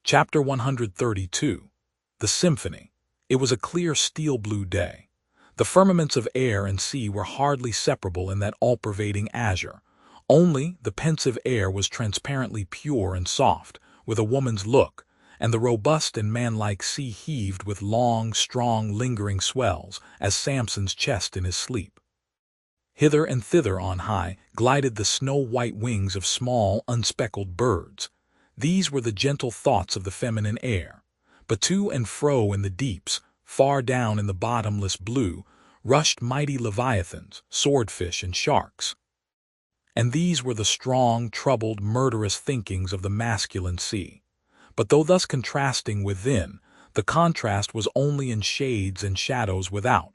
Chapter 132. The Symphony. It was a clear steel-blue day. The firmaments of air and sea were hardly separable in that all-pervading azure. Only the pensive air was transparently pure and soft, with a woman's look, and the robust and manlike sea heaved with long, strong, lingering swells, as Samson's chest in his sleep. Hither and thither on high glided the snow-white wings of small, unspeckled birds. These were the gentle thoughts of the feminine air. But to and fro in the deeps, far down in the bottomless blue, rushed mighty leviathans, swordfish, and sharks. And these were the strong, troubled, murderous thinkings of the masculine sea. But though thus contrasting within, the contrast was only in shades and shadows without.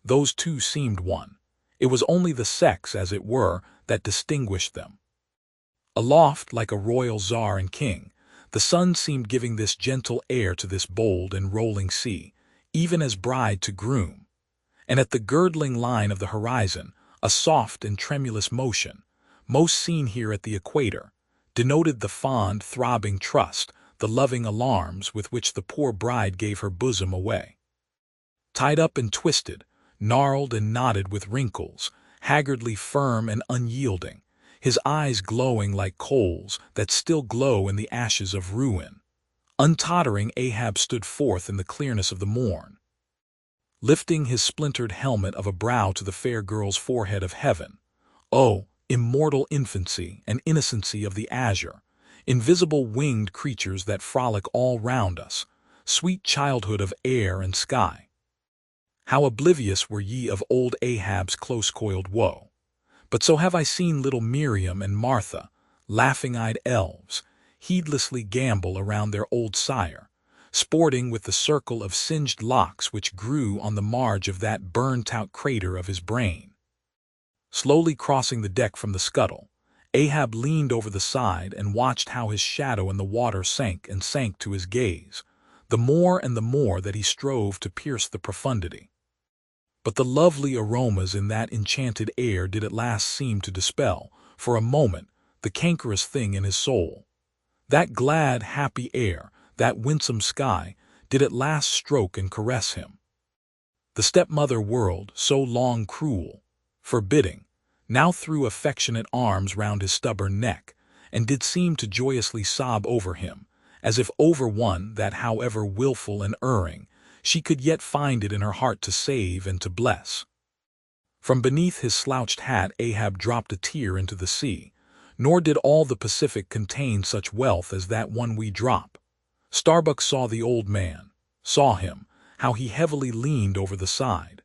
Those two seemed one. It was only the sex, as it were, that distinguished them. Aloft, like a royal czar and king, the sun seemed giving this gentle air to this bold and rolling sea, even as bride to groom. And at the girdling line of the horizon, a soft and tremulous motion, most seen here at the equator, denoted the fond, throbbing trust, the loving alarms with which the poor bride gave her bosom away. Tied up and twisted, gnarled and knotted with wrinkles, haggardly firm and unyielding, his eyes glowing like coals that still glow in the ashes of ruin. Untottering, Ahab stood forth in the clearness of the morn, lifting his splintered helmet of a brow to the fair girl's forehead of heaven. Oh, immortal infancy and innocency of the azure, invisible winged creatures that frolic all round us, sweet childhood of air and sky! How oblivious were ye of old Ahab's close-coiled woe! But so have I seen little Miriam and Martha, laughing-eyed elves, heedlessly gambol around their old sire, sporting with the circle of singed locks which grew on the marge of that burned-out crater of his brain. Slowly crossing the deck from the scuttle, Ahab leaned over the side and watched how his shadow in the water sank and sank to his gaze, the more and the more that he strove to pierce the profundity. But the lovely aromas in that enchanted air did at last seem to dispel, for a moment, the cankerous thing in his soul. That glad, happy air, that winsome sky, did at last stroke and caress him. The stepmother world, so long cruel, forbidding, now threw affectionate arms round his stubborn neck, and did seem to joyously sob over him, as if over one that, however wilful and erring, she could yet find it in her heart to save and to bless. From beneath his slouched hat Ahab dropped a tear into the sea, nor did all the Pacific contain such wealth as that one we drop. Starbuck saw the old man, saw him, how he heavily leaned over the side.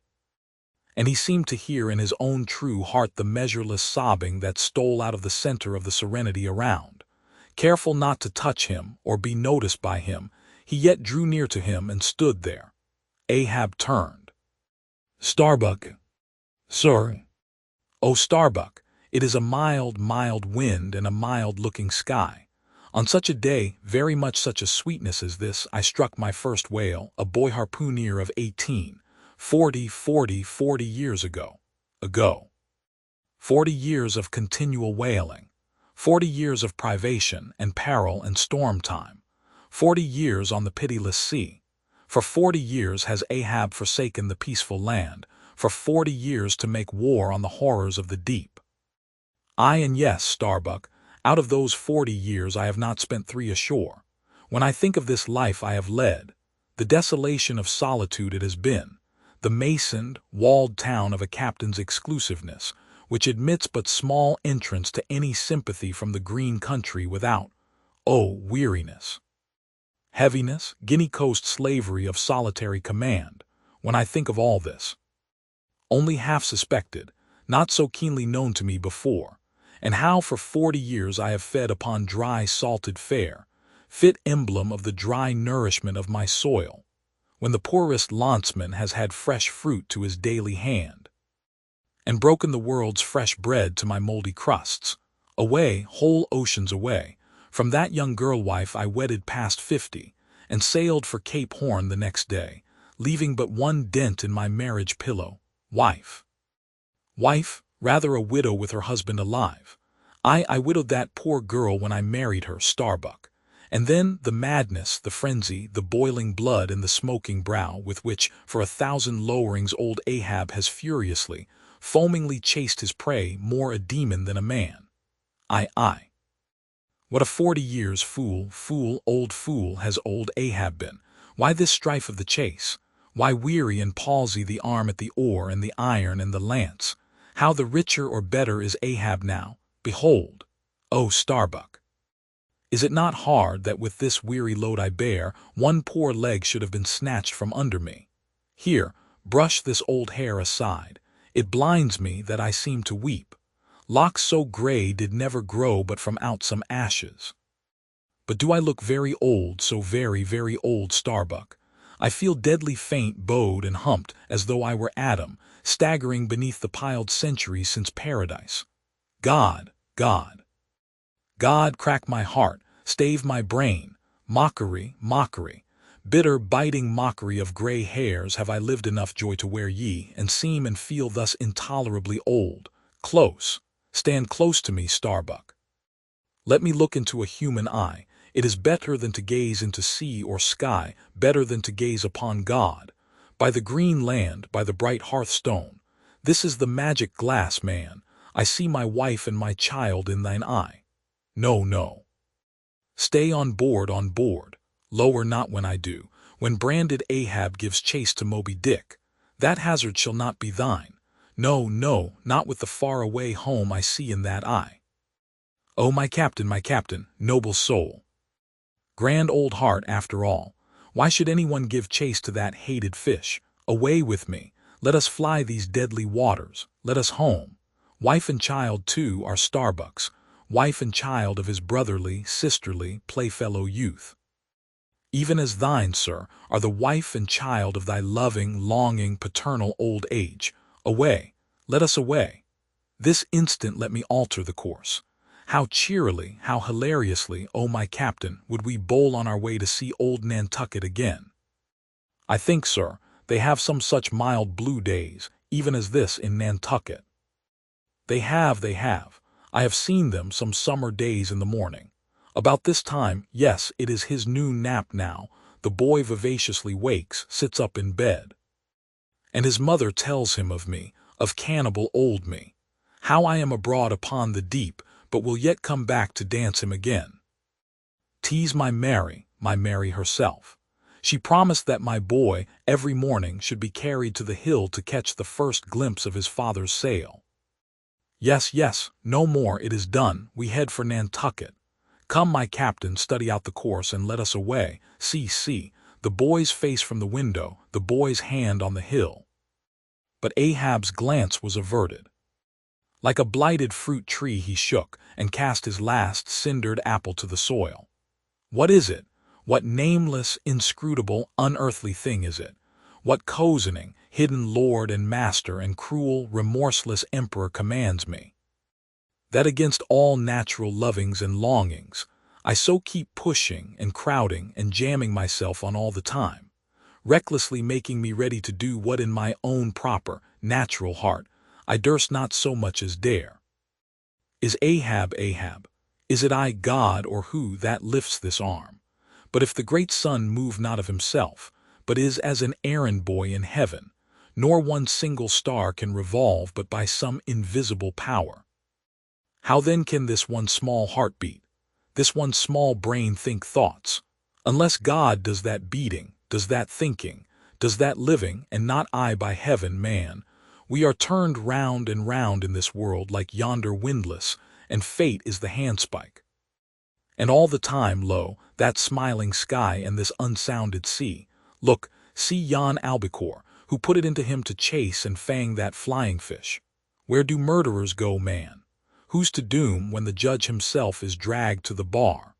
And he seemed to hear in his own true heart the measureless sobbing that stole out of the center of the serenity around. Careful not to touch him or be noticed by him, he yet drew near to him and stood there. Ahab turned. "Starbuck." "Sir." "Oh, Starbuck, it is a mild, mild wind and a mild-looking sky. On such a day, very much such a sweetness as this, I struck my first whale, a boy harpooner of 18, 40 years ago. 40 years of continual whaling, 40 years of privation and peril and storm time, 40 years on the pitiless sea. For 40 years has Ahab forsaken the peaceful land, for 40 years to make war on the horrors of the deep. Aye, and yes, Starbuck, out of those 40 years I have not spent 3 ashore. When I think of this life I have led, the desolation of solitude it has been, the masoned, walled town of a captain's exclusiveness, which admits but small entrance to any sympathy from the green country without, oh, weariness! Heaviness, Guinea Coast slavery of solitary command, when I think of all this. Only half suspected, not so keenly known to me before, and how for 40 years I have fed upon dry salted fare, fit emblem of the dry nourishment of my soil, when the poorest landsman has had fresh fruit to his daily hand, and broken the world's fresh bread to my moldy crusts. Away, whole oceans away, from that young girl-wife I wedded past 50, and sailed for Cape Horn the next day, leaving but one dent in my marriage pillow. Wife, rather a widow with her husband alive. I widowed that poor girl when I married her, Starbuck, And then the madness, the frenzy, the boiling blood and the smoking brow with which, for 1,000 lowerings, old Ahab has furiously, foamingly chased his prey, more a demon than a man. I. What a 40 years old fool has old Ahab been. Why this strife of the chase? Why weary and palsy the arm at the oar and the iron and the lance? How the richer or better is Ahab now? Behold, O Starbuck! Is it not hard that with this weary load I bear, one poor leg should have been snatched from under me? Here, brush this old hair aside. It blinds me that I seem to weep. Locks so gray did never grow but from out some ashes. But do I look very old, so very, very old, Starbuck? I feel deadly faint, bowed and humped, as though I were Adam, staggering beneath the piled centuries since paradise. God, God! God, crack my heart, stave my brain. Mockery, mockery, bitter, biting mockery of gray hairs have I lived enough joy to wear ye, and seem and feel thus intolerably old. Close, stand close to me, Starbuck. Let me look into a human eye. It is better than to gaze into sea or sky, better than to gaze upon God. By the green land, by the bright hearthstone. This is the magic glass, man. I see my wife and my child in thine eye. No, no. Stay on board, on board. Lower not when I do. When branded Ahab gives chase to Moby Dick, that hazard shall not be thine. No, no, not with the far-away home I see in that eye. Oh, my captain, noble soul. Grand old heart, after all. Why should anyone give chase to that hated fish? Away with me. Let us fly these deadly waters. Let us home. Wife and child, too, are Starbuck's. Wife and child of his brotherly, sisterly, playfellow youth. Even as thine, sir, are the wife and child of thy loving, longing, paternal old age. Away, let us away. This instant let me alter the course. How cheerily, how hilariously, O my captain, would we bowl on our way to see old Nantucket again. I think, sir, they have some such mild blue days, even as this in Nantucket. They have. I have seen them some summer days in the morning. About this time, yes, it is his noon nap now, the boy vivaciously wakes, sits up in bed. And his mother tells him of me, of cannibal old me, how I am abroad upon the deep, but will yet come back to dance him again. 'Tis my Mary herself. She promised that my boy every morning should be carried to the hill to catch the first glimpse of his father's sail. Yes, no more, it is done, we head for Nantucket. Come, my captain, study out the course and let us away. See, the boy's face from the window, the boy's hand on the hill. But Ahab's glance was averted. Like a blighted fruit tree he shook, and cast his last cindered apple to the soil. What is it? What nameless, inscrutable, unearthly thing is it? What cozening, hidden lord and master and cruel, remorseless emperor commands me? That against all natural lovings and longings, I so keep pushing and crowding and jamming myself on all the time, recklessly making me ready to do what in my own proper, natural heart I durst not so much as dare. Is Ahab? Is it I, God, or who, that lifts this arm? But if the great sun move not of himself, but is as an errand boy in heaven, nor one single star can revolve but by some invisible power, how then can this one small heart beat, this one small brain think thoughts, unless God does that beating, does that thinking, does that living, and not I? By heaven, man, we are turned round and round in this world like yonder windlass, and fate is the handspike. And all the time, lo, that smiling sky and this unsounded sea. Look, see yon albacore, who put it into him to chase and fang that flying fish. Where do murderers go, man? Who's to doom when the judge himself is dragged to the bar?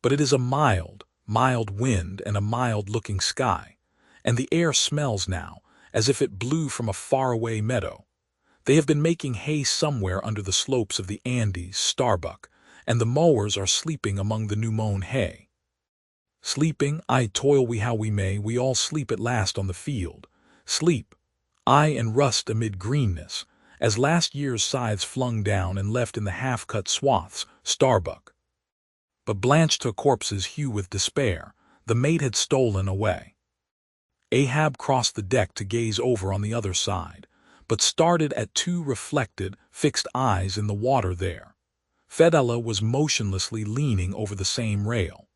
But it is a mild wind and a mild-looking sky, and the air smells now, as if it blew from a faraway meadow. They have been making hay somewhere under the slopes of the Andes, Starbuck, and the mowers are sleeping among the new-mown hay. Sleeping, aye, toil we how we may, we all sleep at last on the field. Sleep, aye, and rust amid greenness, as last year's scythes flung down and left in the half-cut swaths, Starbuck. but blanched to corpse's hue with despair. The mate had stolen away. Ahab crossed the deck to gaze over on the other side, but started at two reflected, fixed eyes in the water there. Fedella was motionlessly leaning over the same rail.